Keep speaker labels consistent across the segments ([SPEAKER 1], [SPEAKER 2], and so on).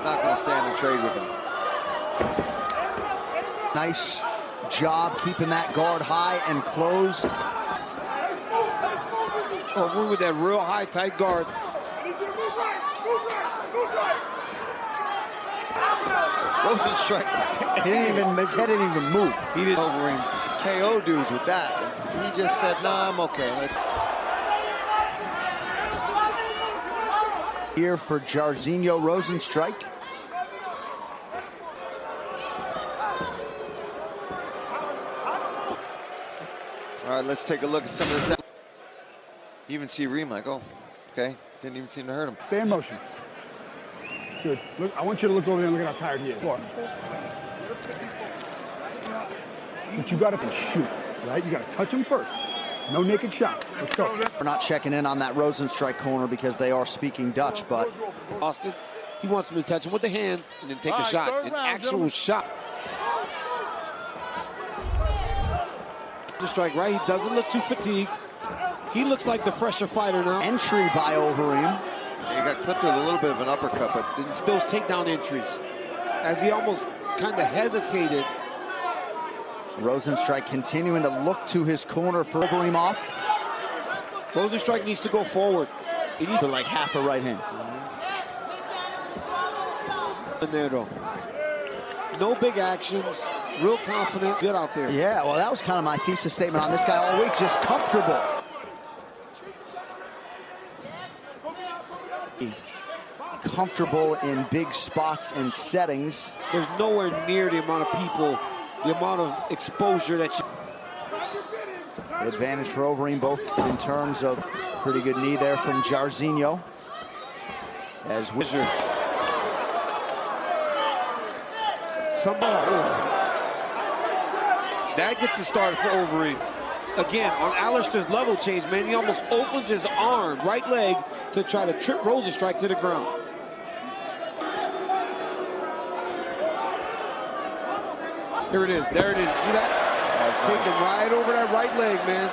[SPEAKER 1] not going to stand and trade with him.
[SPEAKER 2] Nice job keeping that guard high and closed.
[SPEAKER 3] Overeem with that real high, tight guard.
[SPEAKER 1] Rozenstruik.
[SPEAKER 2] His head didn't even move.
[SPEAKER 1] He didn't Overeem KO dudes with that. He just said, "Nah, I'm okay."
[SPEAKER 2] Here for Jairzinho Rozenstruik.
[SPEAKER 1] All right, let's take a look at some of this. You even see Reem like, oh, okay. Didn't even seem to hurt him.
[SPEAKER 4] Stay in motion. Good. Look, I want you to look over there and look at how tired he is. But you got to shoot, right? You got to touch him first. No naked shots. Let's go.
[SPEAKER 2] We're not checking in on that Rozenstruik corner because they are speaking Dutch, but
[SPEAKER 3] Austin, he wants him to touch him with the hands and then take a shot, an actual shot. Strike, right? He doesn't look too fatigued. He looks like the fresher fighter now.
[SPEAKER 2] Entry by Overeem.
[SPEAKER 1] He got clipped with a little bit of an uppercut, but didn't.
[SPEAKER 3] Those takedown entries, as he almost kind of hesitated.
[SPEAKER 2] Rozenstruik continuing to look to his corner for Overeem off.
[SPEAKER 3] Rozenstruik needs to go forward. He needs
[SPEAKER 2] to like half a right hand.
[SPEAKER 3] In there though. No big actions. Real confident, good out there.
[SPEAKER 2] Yeah, well, that was kind of my thesis statement on this guy all week. Just comfortable. Comfortable in big spots and settings.
[SPEAKER 3] There's nowhere near the amount of people, the amount of exposure that you...
[SPEAKER 2] Advantage for Overeem, both in terms of pretty good knee there from Jairzinho. As Wizard.
[SPEAKER 3] That gets it started for Overeem. Again, on Alistair's level change, man, he almost opens his arm, right leg, to try to trip Rozenstruik to the ground. Here it is. There it is. See that? Taking right over that right leg, man.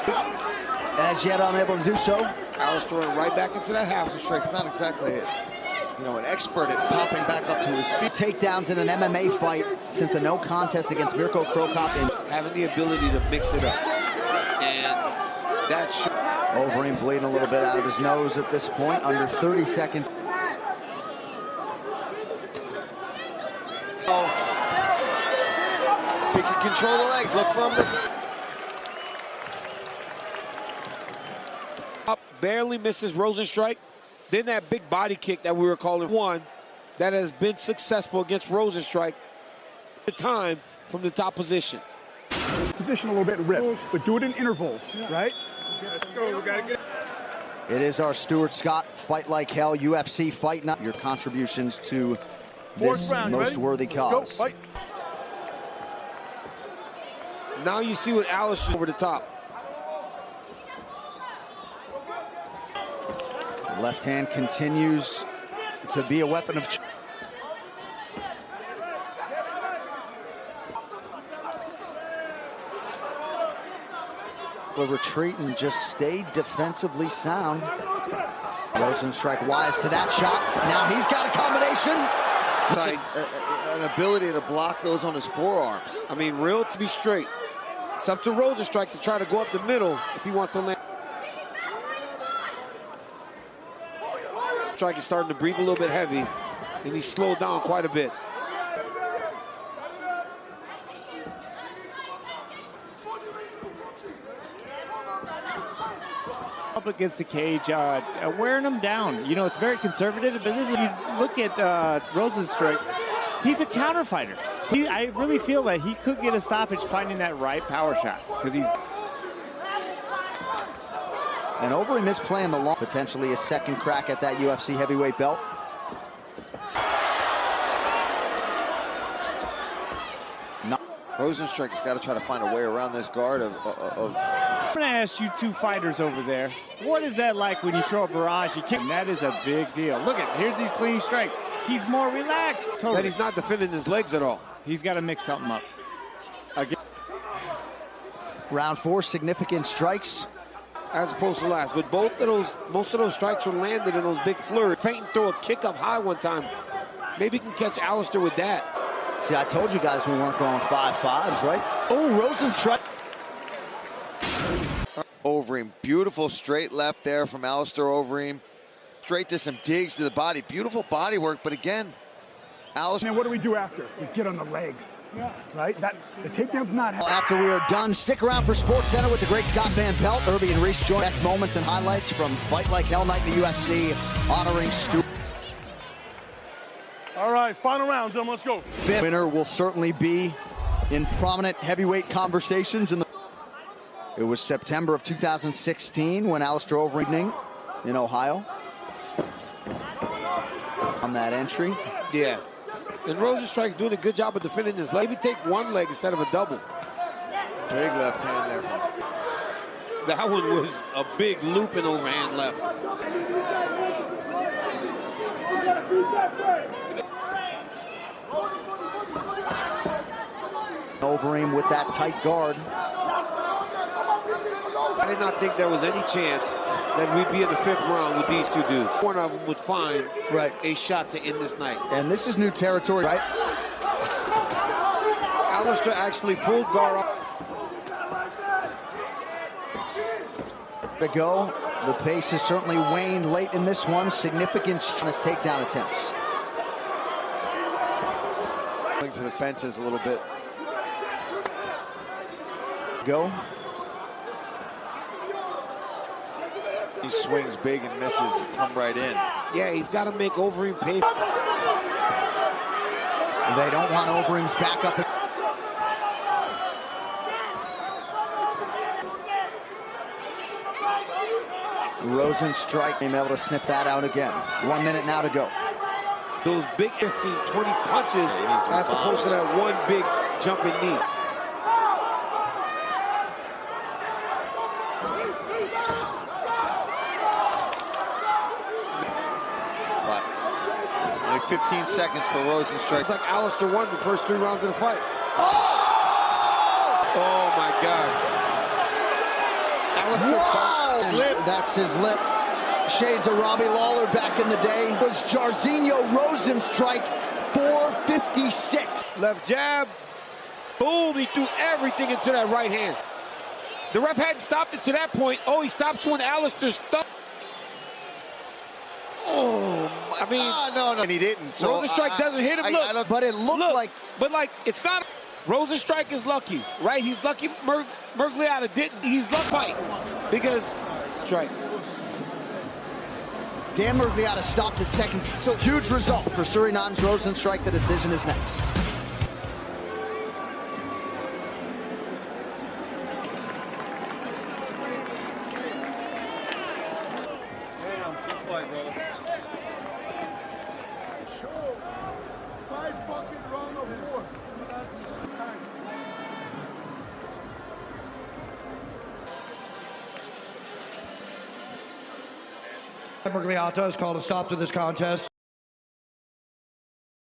[SPEAKER 2] As yet unable to do so.
[SPEAKER 3] Alistair went right back into that half.
[SPEAKER 1] Rozenstruik's not exactly it. You know, an expert at popping back up to his feet.
[SPEAKER 2] Takedowns in an MMA fight since a no contest against Mirko Krokop.
[SPEAKER 3] Having the ability to mix it up. And that should...
[SPEAKER 2] Overeem bleeding a little bit out of his nose at this point, under 30 seconds.
[SPEAKER 1] Oh. He can control the legs. Look for him.
[SPEAKER 3] Up, barely misses Rozenstruik. Then that big body kick that we were calling one that has been successful against Rozenstruik. The time from the top position.
[SPEAKER 4] Position a little bit rip, but do it in intervals, right?
[SPEAKER 1] Let's go. We gotta get.
[SPEAKER 2] It is our Stuart Scott Fight Like Hell UFC Fight Night. Your contributions to this most worthy cause.
[SPEAKER 4] Go,
[SPEAKER 3] now you see what Alistair over the top.
[SPEAKER 2] Left hand continues to be a weapon of choice. Will retreat and just stay defensively sound. Rozenstruik wise to that shot. Now he's got a combination.
[SPEAKER 1] An ability to block those on his forearms.
[SPEAKER 3] I mean, real to be straight. It's up to Rozenstruik to try to go up the middle if he wants to land. Strike is starting to breathe a little bit heavy, and he slowed down quite a bit.
[SPEAKER 5] Up against the cage, wearing him down. You know, it's very conservative, but this is, you look at Rozenstruik, he's a counter fighter. So I really feel that he could get a stoppage finding that right power shot, because he's...
[SPEAKER 2] And Overeem is playing the long, potentially a second crack at that UFC heavyweight belt.
[SPEAKER 1] Rozenstruik's got to try to find a way around this guard of...
[SPEAKER 5] I'm going to ask you two fighters over there, what is that like when you throw a barrage? You kick? That is a big deal. Look at, here's these clean strikes. He's more relaxed. Totally.
[SPEAKER 3] And he's not defending his legs at all.
[SPEAKER 5] He's got to mix something up. Again.
[SPEAKER 2] Round 4, significant strikes.
[SPEAKER 3] As opposed to last. But most of those strikes were landed in those big flurries. Feinting throw a kick up high one time. Maybe he can catch Alistair with that.
[SPEAKER 2] See, I told you guys we weren't going 5-5s, right? Oh, Rozenstruik.
[SPEAKER 1] Overeem, beautiful straight left there from Alistair Overeem. Straight to some digs to the body. Beautiful body work, but again, Alistair.
[SPEAKER 4] And what do we do after? We get on the legs, right? The takedown's not.
[SPEAKER 2] After we are done, stick around for SportsCenter with the great Scott Van Pelt. Irby and Reese join. Best moments and highlights from Fight Like Hell Night in the UFC, honoring Stu.
[SPEAKER 6] All right, final round, gentlemen, let's go.
[SPEAKER 2] Winner will certainly be in prominent heavyweight conversations. It was September of 2016 when Alistair Overeem in Ohio on that entry.
[SPEAKER 3] Yeah. And Rozenstruik's doing a good job of defending his leg. Maybe take one leg instead of a double.
[SPEAKER 1] Big left hand there.
[SPEAKER 3] That one was a big looping overhand left.
[SPEAKER 2] Overeem with that tight guard.
[SPEAKER 3] I did not think there was any chance that we'd be in the 5th round with these two dudes. One of them would find a shot to end this night.
[SPEAKER 2] And this is new territory, right?
[SPEAKER 3] Alistair actually pulled guard up.
[SPEAKER 2] To go. The pace has certainly waned late in this one. Significant on his takedown attempts.
[SPEAKER 1] Going for the fences a little bit.
[SPEAKER 2] Go.
[SPEAKER 1] He swings big and misses and come right in.
[SPEAKER 3] Yeah, he's got to make Overeem pay.
[SPEAKER 2] They don't want Overeem's back up. Rozenstruik being able to sniff that out again. 1 minute now to go.
[SPEAKER 3] Those big 15, 20 punches as opposed to that one big jumping knee.
[SPEAKER 1] But only 15 seconds for Rozenstruik.
[SPEAKER 3] It's like Alistair won the first 3 rounds of the fight. Oh my God.
[SPEAKER 2] Wow! That's his lip. Shades of Robbie Lawler back in the day. It was Jairzinho Rozenstruik, 456.
[SPEAKER 3] Left jab. Boom, he threw everything into that right hand. The ref hadn't stopped it to that point. Oh, he stops when Alistair stopped.
[SPEAKER 1] Oh, my God. No, and he didn't. So
[SPEAKER 3] Rozenstruik doesn't hit him. Look,
[SPEAKER 2] but it looked like.
[SPEAKER 3] But like, it's not. Rozenstruik is lucky, right? He's lucky. Mergliata didn't. He's lucky because strike.
[SPEAKER 2] Dan Mergliata stopped at seconds. So huge result for Suriname's Rozenstruik. The decision is next.
[SPEAKER 6] Damn, good fight, brother.
[SPEAKER 7] Sure. 5 fucking round of 4. You asked me sometimes.
[SPEAKER 8] Mergliata has called a stop to this contest.